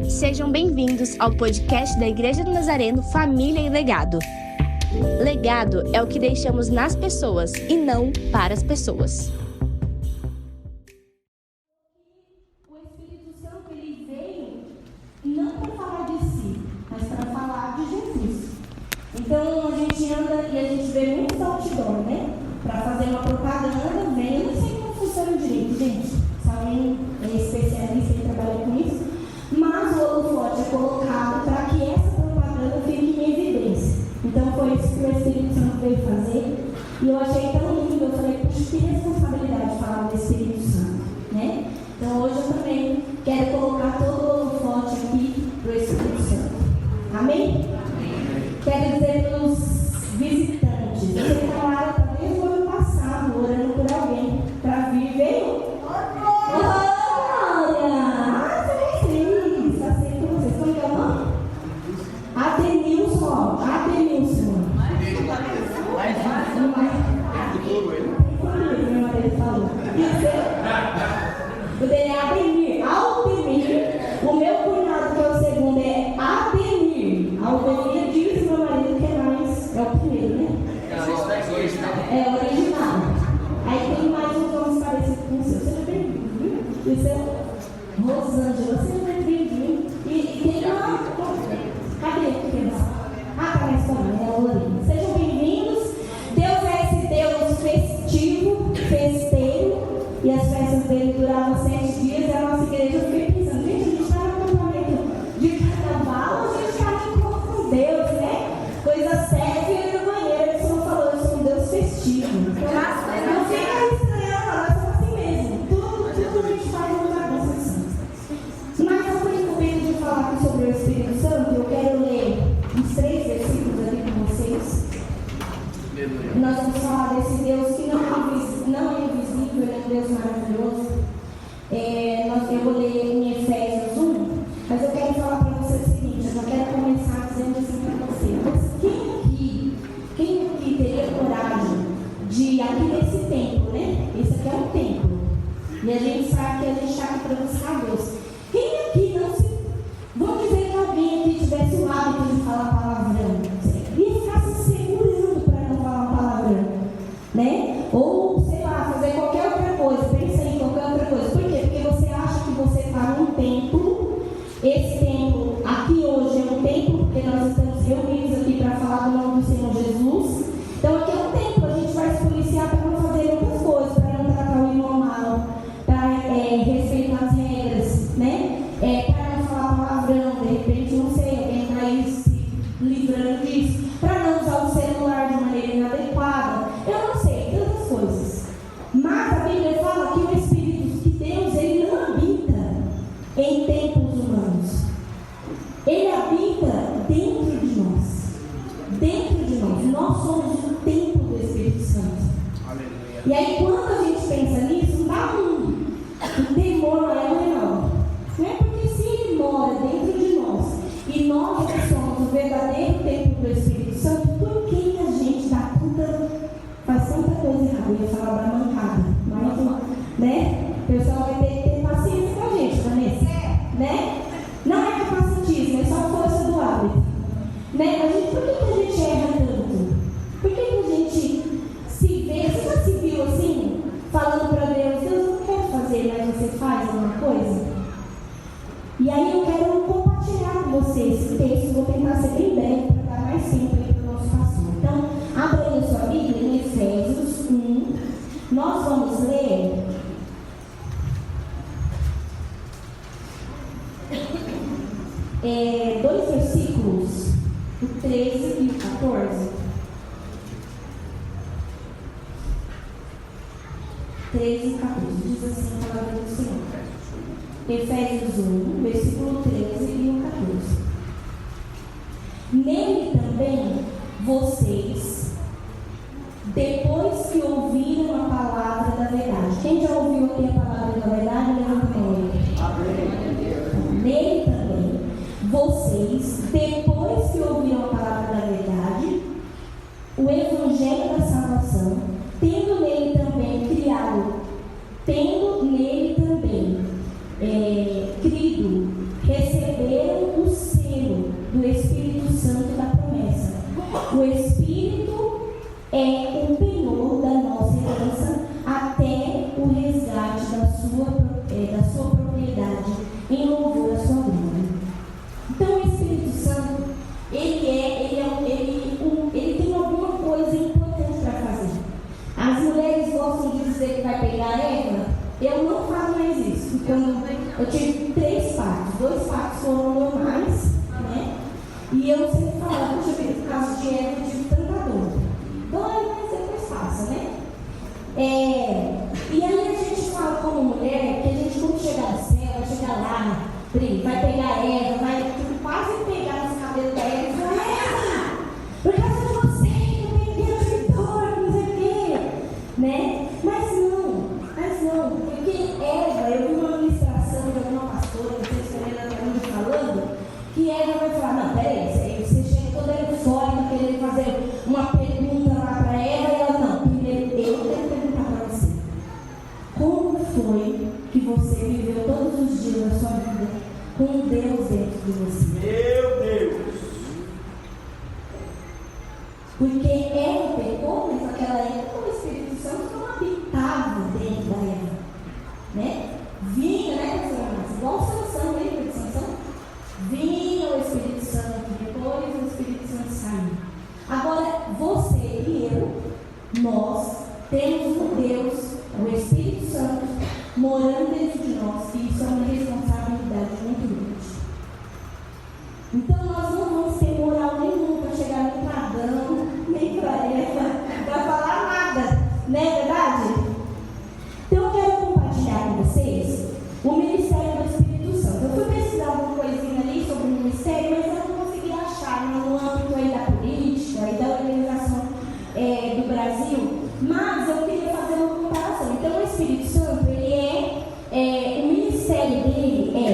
Sejam bem-vindos ao podcast da Igreja do Nazareno Família e Legado. Legado é o que deixamos nas pessoas e não para as pessoas. O Espírito Santo, ele veio não para falar de si, mas para falar de Jesus. Então a gente anda e a gente vê muitos outdoor, né? Para fazer uma propaganda, vem, eu não sei como funciona direito, gente. Se alguém é especialista e trabalha com isso, mas o holofote é colocado para que essa propaganda fique em evidência. Então foi isso que o Espírito Santo veio fazer. E eu achei tão lindo, eu falei, puxa, que responsabilidade falar do Espírito Santo, né? Então hoje eu também quero colocar todo o holofote aqui para o Espírito Santo. Amém? Quero dizer para os visitantes, você está lá, talvez no ano passado, orando por alguém para vir, veio? Olha! Você é feliz, está sempre com vocês. Como é o nome? Adenilson. Meu marido falou. O dele é Ademir. O meu cunhado, que é o segundo, é Ademir. Aldemir diz meu marido que é mais. É o primeiro, né? É original. Aí tem mais uns nomes parecidos com o seu. Seja bem-vindo, viu? Isso é Rosângela. Seja bem-vindo. E tem uma. Cadê o que tá na escola, é a Lorena. Sejam bem-vindos. Deus é esse Deus festivo, festeiro. E as festas dele duravam 7 dias. E a nossa igreja, eu fiquei pensando, gente, a gente está no acampamento de carnaval, a gente está em encontro com Deus, né? Coisa séria. E eu no banheiro, ele só falou, eu sou um Deus festivo. Então, não fica estranhando, nós somos assim mesmo. Tudo que a gente faz é uma bagunça assim. Mas eu tenho medo de falar aqui sobre o Espírito Santo. Eu quero ler uns 3 versículos aqui com vocês. Nós vamos falar desse Deus que não é invisível, ele é um Deus maravilhoso. Eu vou ler em Efésios 1, mas eu quero falar para vocês o seguinte, eu já quero começar dizendo assim para vocês. Quem aqui teria coragem de, aqui nesse templo, né? Esse aqui é um templo. E a gente sabe que a gente está aqui para buscar Deus. Quem aqui não se... Vamos dizer que alguém aqui tivesse o hábito de falar palavrão. E ficar se segurando para não falar palavrão, né? Ou, sei lá, fazer qualquer outra coisa. Pensa em qualquer outra coisa. Por quê? Porque você acha que você está num templo. Esse templo aqui hoje é um templo, porque nós estamos reunidos aqui para falar do nome do Senhor Jesus. Então aqui é um templo, a gente vai se policiar para não fazer outras coisas, para não tratar o irmão mal, para respeitar as regras, né? Para não falar palavrão, de repente, não sei, alguém está aí se livrando disso, para não usar o celular de maneira inadequada, eu não sei, tantas coisas. Mas a Bíblia fala que o Espírito de Deus, ele não habita em templos humanos. Ele habita dentro de nós. Dentro de nós. Nós somos o templo do Espírito Santo. Aleluia. E aí, quando a gente pensa nisso, dá um temor maior, não. Não é porque se ele mora dentro de nós e nós que somos o verdadeiro templo do Espírito Santo, por que a gente faz tanta coisa errada? Eu ia falar da mancada, mas, né? O pessoal vai ter que ter paciência com a gente, Vanessa, né? Não é capacitismo, é só força do hábito, né? Por que a gente erra tanto? Por que a gente se vê, você já se viu assim, falando para Deus, Deus, eu não quero fazer, mas você faz alguma coisa? E aí eu quero compartilhar com você esse texto, vou tentar ser bem breve para dar mais tempo aí para o nosso pastor. Então, abra aí a sua Bíblia em Efésios 1, nós vamos ler dois versículos, o 13 e o 14. 13 e 14, diz assim a palavra do Senhor. Efésios 1, versículo 13 e o 14. Nele também vocês, depois que ouviram a palavra da verdade. Quem já ouviu aqui a palavra da verdade, levanta a mão. Nele também vocês, depois que ouviram a palavra da verdade, o evangelho da salvação, tendo nele também crido, receberam o selo do Espírito Santo da promessa. O Espírito é o penhor da nossa herança até o resgate da sua propriedade em louvor à sua glória. Então o Espírito Santo, ele tem alguma coisa importante para fazer. As mulheres gostam de dizer que vai pegar Eva. Eu não faço mais isso. Quando eu tive 3 partos, 2 partos foram normais, né? E eu sempre falava, puxa vida, no caso de Eva, eu tive tanta dor. Dói, mas depois passa, né? E aí a gente fala como mulher que a gente, quando chegar no céu, vai chegar lá, vai pegar Eva, vai quase pegar nos cabelos da Eva e falar: Eva, por causa de você, eu peguei a vitória, não sei o quê, né? Mas não, porque Eva, eu vi uma ministração de alguma pastora, não sei se a Helena está me falando, que Eva vai falar: não, peraí, você chega toda eufórica querendo fazer uma pergunta lá para Eva, e ela: não, primeiro eu quero perguntar para você, como foi que você viveu todos os dias da sua vida com Deus dentro de você? Meu Deus! Porque Eva pecou, mas naquela época o Espírito Santo não habitava dentro da Eva, né? Vinha, né, pastor? Igual o Sansão, lembra de Sansão? Vinha o Espírito Santo, depois o Espírito Santo saiu. Agora, você e eu, nós temos um Deus, o Espírito Santo, morando dentro de nós, e isso é uma responsabilidade muito grande. Então nós não vamos ter moral nenhuma para chegar no Adão, nem para Eva, para falar nada, não é verdade? Então eu quero compartilhar com vocês o ministério do Espírito Santo. Eu fui pesquisar alguma coisinha ali sobre o ministério, mas eu não consegui achar no âmbito aí da política e da organização do Brasil, mas eu queria fazer uma comparação. Então o Espírito Santo, o ministério dele é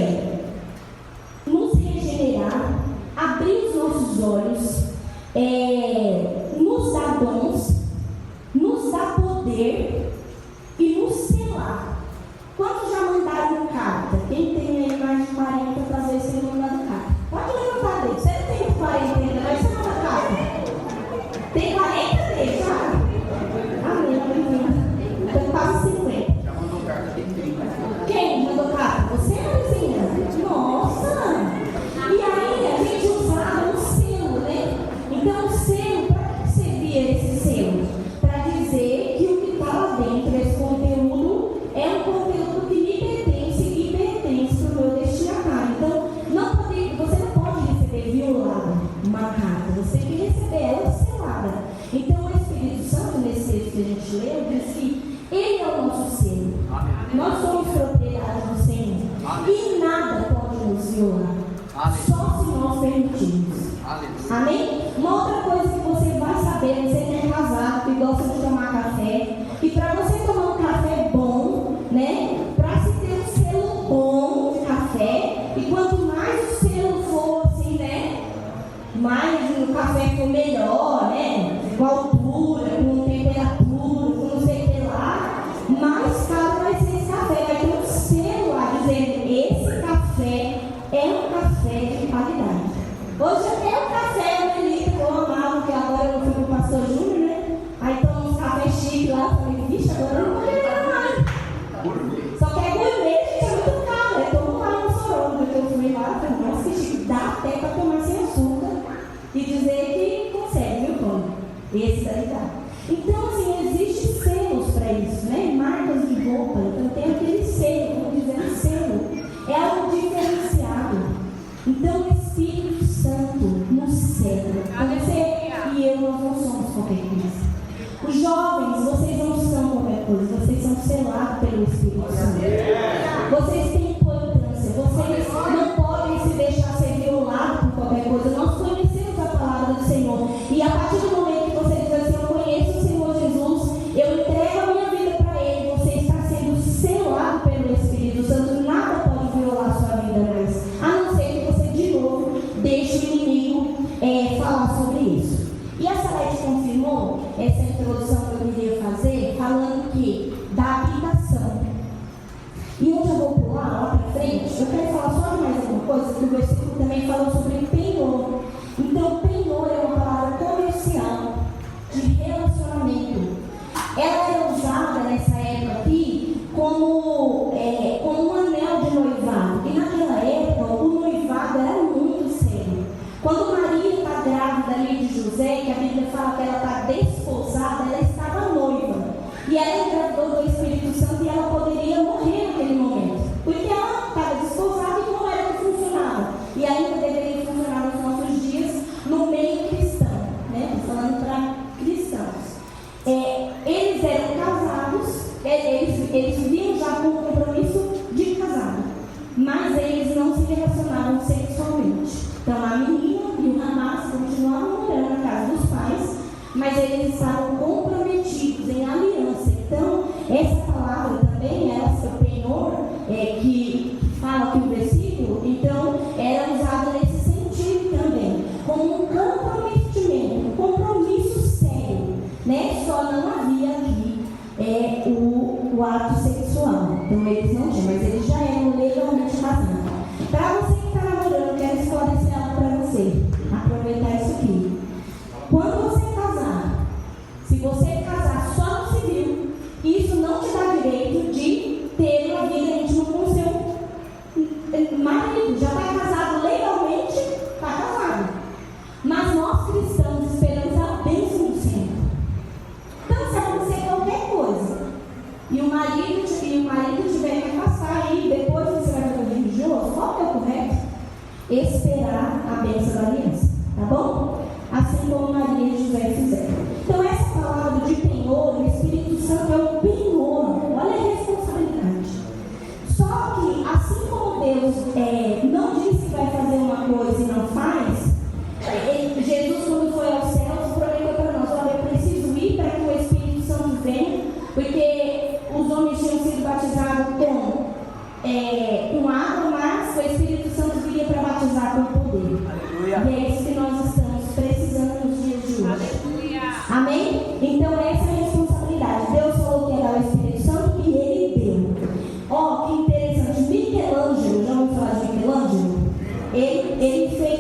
nos regenerar, abrir os nossos olhos, nos dar dons, nos dar poder e nos selar. Quantos já mandaram carta? Quem tem aí mais de 40, às vezes tem mandado carta. Pode levantar a dedo. Você não tem 40 ainda, mas você manda carta. Tem 40 deles, já? Amém, amém. Então quase 50. Já mandou carta, tem 30. Quem mandou carta? Você, Marizinha? Nossa! E aí a gente usava um selo, né? Então o selo, para que servia esse selo? Para dizer que o que está lá dentro, esse conteúdo, é um conteúdo que me pertence e pertence para o meu destinatário. Então, você não pode receber violada uma carta, você tem que receber ela selada. Então o Espírito Santo, nesse texto que a gente leu, diz que ele é o nosso selo. Nós somos propriedade do Senhor. E nada pode nos violar. Só se nós permitirmos. Amém? Uma outra coisa que você vai saber, você que é casado, que gosta de tomar café, e para você tomar um café bom, né? Para se ter um selo bom de café, e quanto mais o selo for assim, né? Mais o café for melhor, né? Com altura, com temperatura, com não sei o que lá, mais caro vai ser esse café. Vai ter um selo lá dizendo: esse café é um café de qualidade. Hoje até o café bonito que eu amava, que agora eu fui com o pastor Júnior, né? Aí toma uns cafés chiques lá, falei: vixe, agora eu não vou beber mais. Só que é gourmet, gente, é muito caro. Eu tomo lá no Sorão, que eu fui lá, falei: nossa, que chique, dá até para tomar sem açúcar e dizer que consegue, viu, Paulo? Esse daí dá. Então, assim, existem selos para isso, né? Marcas de roupa. Então, tem aquele selo, vamos dizer, selo. É algo diferenciado. Então, o Espírito Santo nos cela. Você e eu, nós não somos qualquer coisa. Os jovens, vocês não são qualquer coisa. Vocês são selados pelo Espírito Santo. Vocês têm importância. Vocês não podem se não se relacionavam sexualmente. Então a menina e o rapaz continuavam morando na casa dos pais, mas eles estavam comprometidos em aliança. Então, essa palavra também, essa penhor, que fala aqui no versículo, então, era usada nesse sentido também, como um comprometimento, um compromisso sério, né? Só não havia aqui o ato sexual. Então, eles não tinham, mas eles já eram legalmente casados. Para você que está namorando, eu quero esclarecer algo para você, aproveitar isso aqui. Quando você casar, se você casar só no civil, isso não te dá direito de ter uma vida íntima com o seu marido. Já está casado legalmente, está casado. Mas nós cristãos esperamos a bênção do Senhor. Então, se acontecer qualquer coisa e o marido tiver que passar aí, depois você vai fazer o religioso, qual é o correto? Esperar a bênção da aliança, tá bom? Assim como Maria e José fizeram. Então, essa palavra de penhor, o Espírito Santo é um penhor. Olha a responsabilidade. Só que, assim como Deus não disse que vai fazer uma coisa e não faz, Jesus, quando foi aos céus, prometeu para nós: olha, eu preciso ir para que o Espírito Santo venha, porque os homens tinham sido batizados com água, mas o Espírito Santo viria para batizar com poder. Aleluia. E é isso que nós estamos precisando nos dias de hoje. Aleluia. Amém? Então, essa é a responsabilidade. Deus falou que ia dar o Espírito Santo e Ele deu. Ó, que interessante. Michelangelo, já ouviu falar de Michelangelo? Ele fez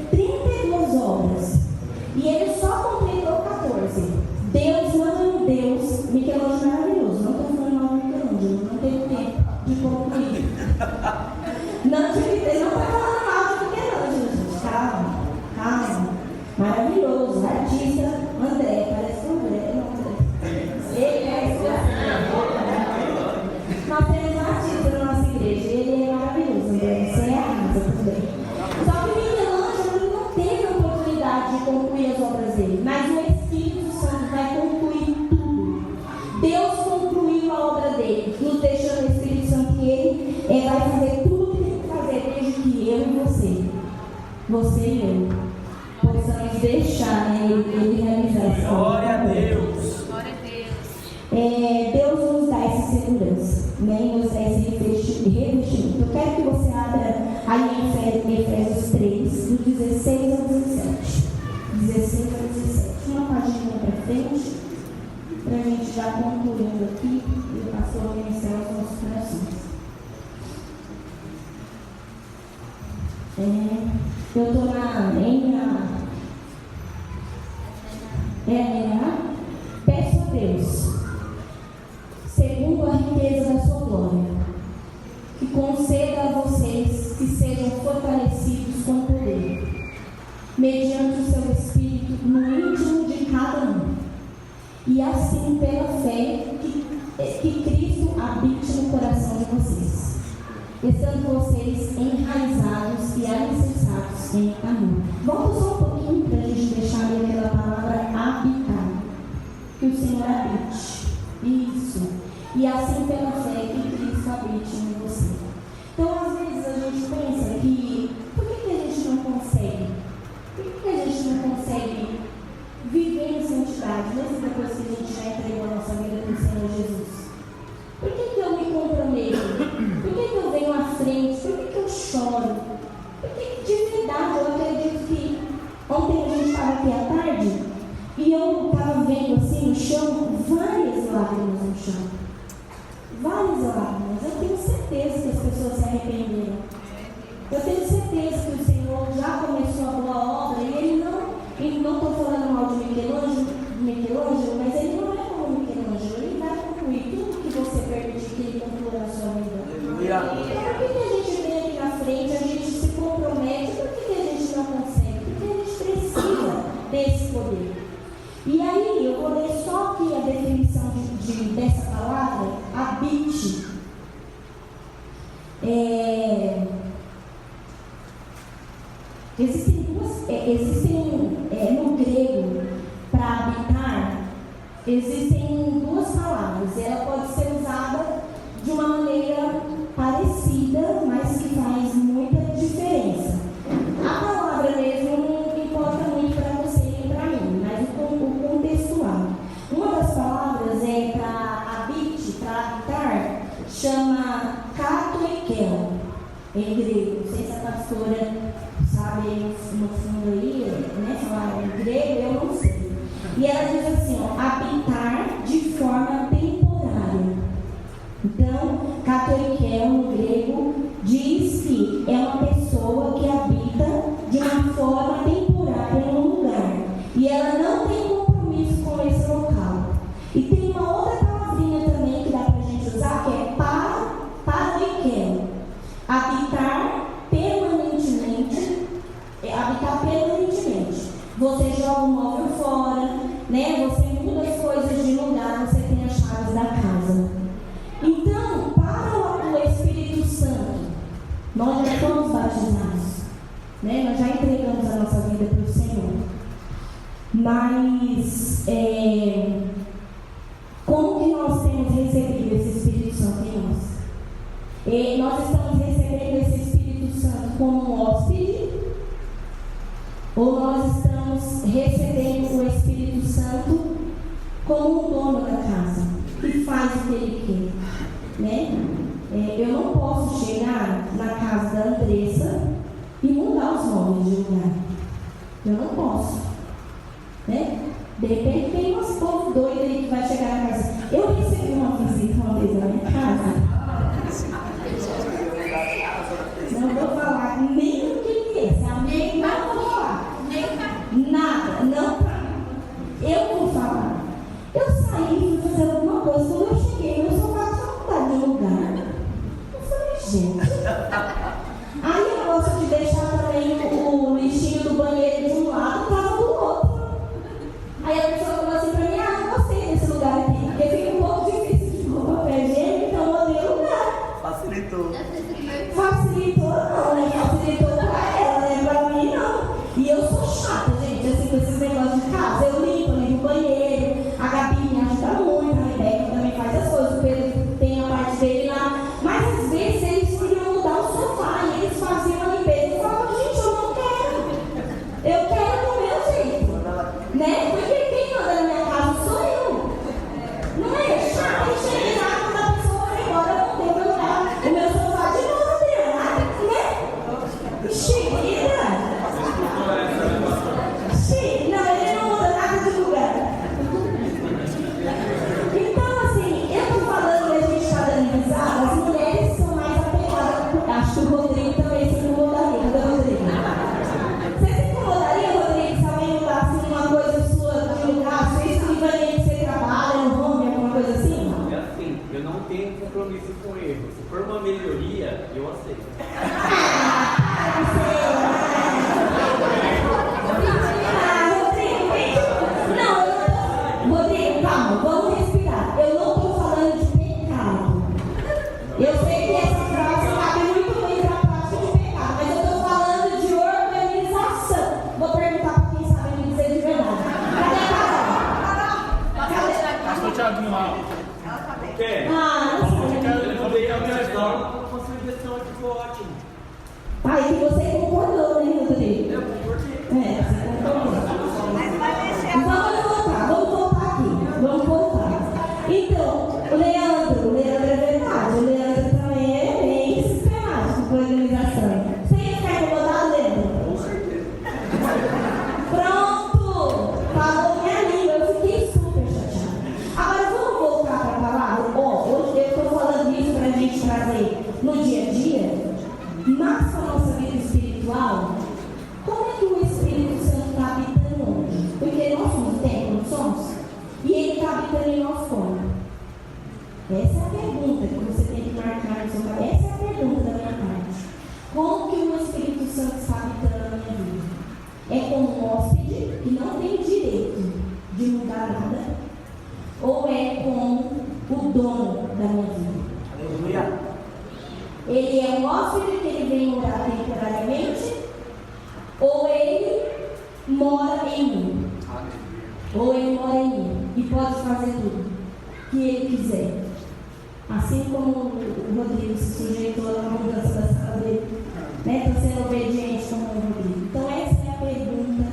32 obras e ele só completou 14. Deus não é um Deus. Michelangelo é maravilhoso. Não estou falando mal de Michelangelo, não tenho tempo de concluir. Não está falando mal de Michelangelo, gente. Calma. Maravilhoso. Artista André. Parece um André. Não, André. Ele é nós temos um artista na nossa igreja. Ele é maravilhoso. André. Você é artista também. Só que Michelangelo não teve a oportunidade de concluir as obras dele. Mas o Espírito Santo vai concluir tudo. Deus concluiu a obra dele, nos deixando o Espírito Santo, que ele vai fazer tudo o que tem que fazer, desde que eu e você e eu, possamos deixar, né, ele realizar essa obra. Glória a Deus. Glória a Deus. Deus nos dá essa segurança, né, nos dá esse revestimento. Eu quero que você abra aí em Efésios 3, do 16 ao 17. 16 ao 17. Uma página para frente, para a gente já concluindo aqui e o pastor iniciar os nossos corações. Eu estou na NA. Peço a Deus, segundo a riqueza da sua glória, que conceda a vocês que sejam fortalecidos com poder, mediante o seu Espírito no íntimo de cada um, e assim pela fé que Cristo habite no coração de vocês, estando vocês enraizados e alicerçados em amor. Vamos só um pouquinho para a gente deixar ali aquela palavra habitar, que o Senhor habite. Isso. E assim pela fé que Cristo habite em você. Então, às vezes a gente pensa que por que a gente não consegue? Por que a gente não consegue viver em santidade, mesmo depois que a gente já entregou a nossa vida para o Senhor Jesus? Por que eu me comprometo? Por que eu venho à frente? Por que eu choro? Porque de verdade eu acredito que ontem a gente estava aqui à tarde e eu estava vendo assim no chão várias lágrimas no chão. Várias lágrimas. Eu tenho certeza que as pessoas se arrependeram. Eu tenho certeza que o Senhor já começou a boa obra e Ele não estou falando mal de Michelangelo, mas Ele não é como Michelangelo. Ele vai concluir tudo que você permitir que Ele conclua na sua vida. Então, por que a gente vem aqui na frente, a gente se compromete, por que a gente não consegue? Porque a gente precisa desse poder. E aí, eu vou ler só aqui a definição dessa palavra, habite. No grego, para habitar, existem duas palavras. Ela pode ser usada de uma maneira parecida, mas que faz muita grego. Não sei se a pastora sabe no fundo aí, né? Falar em grego, eu não sei. E ela diz assim, ó, habitar de forma temporária. Então, katoikel no grego diz que é uma pessoa que habita de uma forma temporária em um lugar. E ela não tem compromisso com esse local. E tem uma outra palavrinha também que dá pra gente usar, que é paroikel. Habitar permanentemente. Você joga o móvel fora, né? Você muda as coisas de lugar, você tem as chaves da casa. Então, para o Espírito Santo, nós já estamos batizados, né? Nós já entregamos a nossa vida para o Senhor. Mas, como que nós temos recebido esse Espírito Santo em nós? Nós estamos recebendo esse Espírito Santo como um hóspede? Ou nós estamos recebendo o Espírito Santo como um dono da casa, que faz o que ele quer, né? Eu não posso chegar na casa da Andressa e mudar os móveis de lugar. Eu não posso, né? De repente tem umas povo doido aí que vai chegar na casa. Eu recebi uma visita uma vez na minha casa. Não vou falar nem o que é. Se alguém não vou falar. Nada, não. Eu vou falar. Eu saí, fui fazer alguma coisa. Quando eu cheguei, meu sofá tinha mudado de lugar. Eu falei, gente. Aí eu gosto de deixar também o lixinho do banheiro de um lado e tava do outro. Aí a pessoa falou assim pra mim, não gostei desse lugar aqui, porque fica um pouco difícil de pôr papel higiênico, então eu mudei o lugar. Facilitou. Facilitou não, né? Facilitou pra ela, né? Pra mim não. E eu sou chata, gente, assim, com esses negócios de casa. Eu limpo o banheiro, a Gabi me ajuda muito, a Rebeca também faz as coisas, o Pedro tem a parte dele lá. Mas às vezes eles queriam mudar o sofá e eles faziam a limpeza. Eu falava, gente, eu não quero. Eu quero do meu jeito, né? Porque quem manda na minha casa sou eu. Não é chato, eu cheguei lá quando a pessoa vai embora, eu não tenho o meu sofá de novo, Adriana, né? Chega. Sim, não, ele não muda nada de lugar. Então, assim, eu tô falando que a gente está dando risada, as mulheres são mais apegadas. Acho que o Rodrigo também se incomodaria, não é, Rodrigo? Você se incomodaria, Rodrigo, se alguém mudasse uma coisa sua de lugar, sua escrivaninha que você trabalha, no home, alguma coisa assim? É assim, eu não tenho compromisso com erro. Se for uma melhoria, eu aceito. Rodrigo, calma, vamos respirar. Eu não estou falando de pecado. Eu sei que essa frase cabe muito bem para a prática de pecado, mas eu estou falando de organização. Vou perguntar para quem sabe me dizer de verdade. Cadê a Carol? Pastor Thiaguinho lá. O quê? Não sei. Eu falei que a questão ficou ótimo. Pai, que você concordou, né, Rodrigo? Eu concordei. Você concordou. Vamos voltar aqui. Vamos voltar. Então, o Leandro é verdade. O Leandro também é bem sistemático com a organização. Você ia ficar incomodado, Leandro? Com certeza. Pronto! Falou minha língua, eu fiquei super chateada. Agora vamos voltar para a palavra? Hoje eu estou falando isso para a gente trazer no dia a dia, mas com a nossa vida espiritual, como é que o Espírito Santo está habitando onde? Porque nós somos templo, não somos? E ele está habitando em nós como? Essa é a pergunta que você tem que marcar no seu cabeça. Essa é a pergunta da minha parte. Como que o Espírito Santo está habitando na minha vida? É como um hóspede que não tem direito de mudar nada? Ou é como o dono da minha vida? Aleluia. Ele é um hóspede que ele vem morar temporariamente? Ou ele mora em mim? Ou ele mora em mim e pode fazer tudo que ele quiser? Assim como o Rodrigo se sujeitou na mudança da sala dele, né? Está sendo obediente como o Rodrigo. Então essa é a pergunta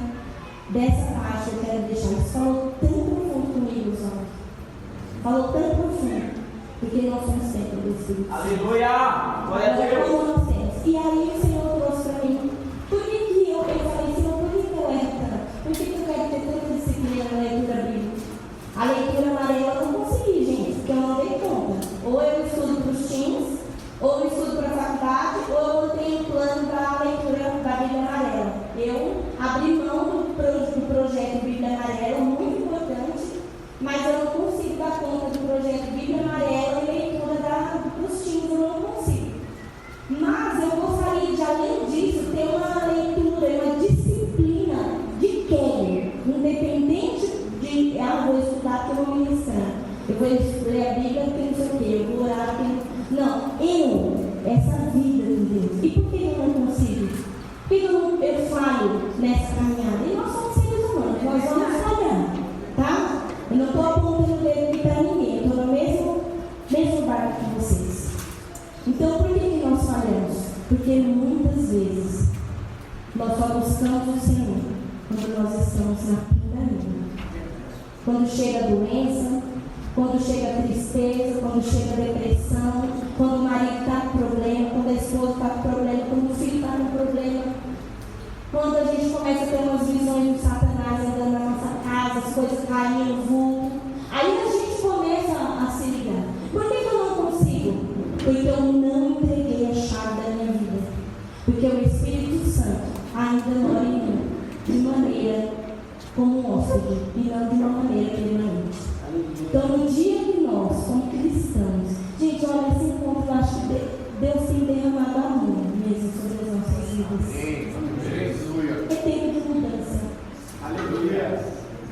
dessa parte que eu quero deixar. Isso falou tão profundo comigo, Zó. Falou tão profundo, porque nós somos sempre do Espírito Santo. Aleluia! Glória a Deus! Como nós temos. E aí o Senhor muitas vezes nós só buscamos o Senhor quando nós estamos na pindaíba. Quando chega a doença, quando chega a tristeza, quando chega a depressão, quando o marido está com problema, quando a esposa está com problema, quando o filho está com problema, quando a gente começa a ter umas visões do Satanás andando na nossa casa, as coisas caindo no vulto, aí a gente começa a se ligar. Por que eu não consigo? Porque eu não entreguei a chave da minha vida. Porque o Espírito Santo ainda mora em mim, de maneira como um hóspede, e não de uma maneira permanente. Então, no dia que nós, como cristãos, gente, olha, esse encontro, eu acho que Deus tem derramado amor mesmo sobre as nossas vidas. É tempo de mudança.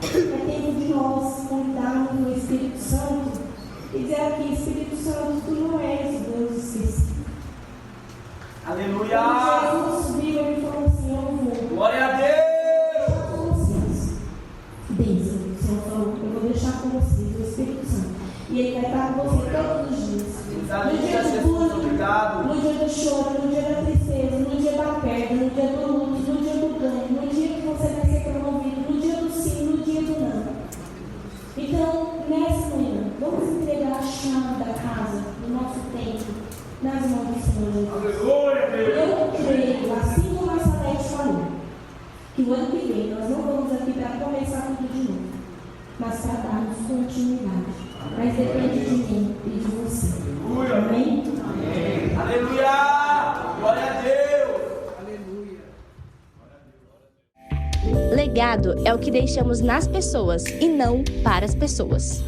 É tempo de nós contarmos no Espírito Santo e dizer aqui, Espírito Santo, tu não és o Deus esquecido. Aleluia! Quando Jesus viu, ele falou assim, eu vou. Glória a Deus! Bênção, o Senhor falou, eu vou deixar com vocês o Espírito Santo. E ele vai estar com você todos os dias. No dia do duro, no dia do choro, no dia da tristeza, no dia da perda, no dia do luto, no dia do ganho, no dia que você vai ser promovido, no dia do sim, no dia do não. Então, nessa manhã, vamos entregar a chave da casa, do nosso tempo, nas mãos do Senhor Jesus. Eu creio, assim como a Salete falou, que o ano que vem nós não vamos aqui para começar tudo de novo, mas para darmos continuidade. Mas depende de mim e de você. Amém? Amém. Aleluia! Glória a Deus! Legado é o que deixamos nas pessoas e não para as pessoas.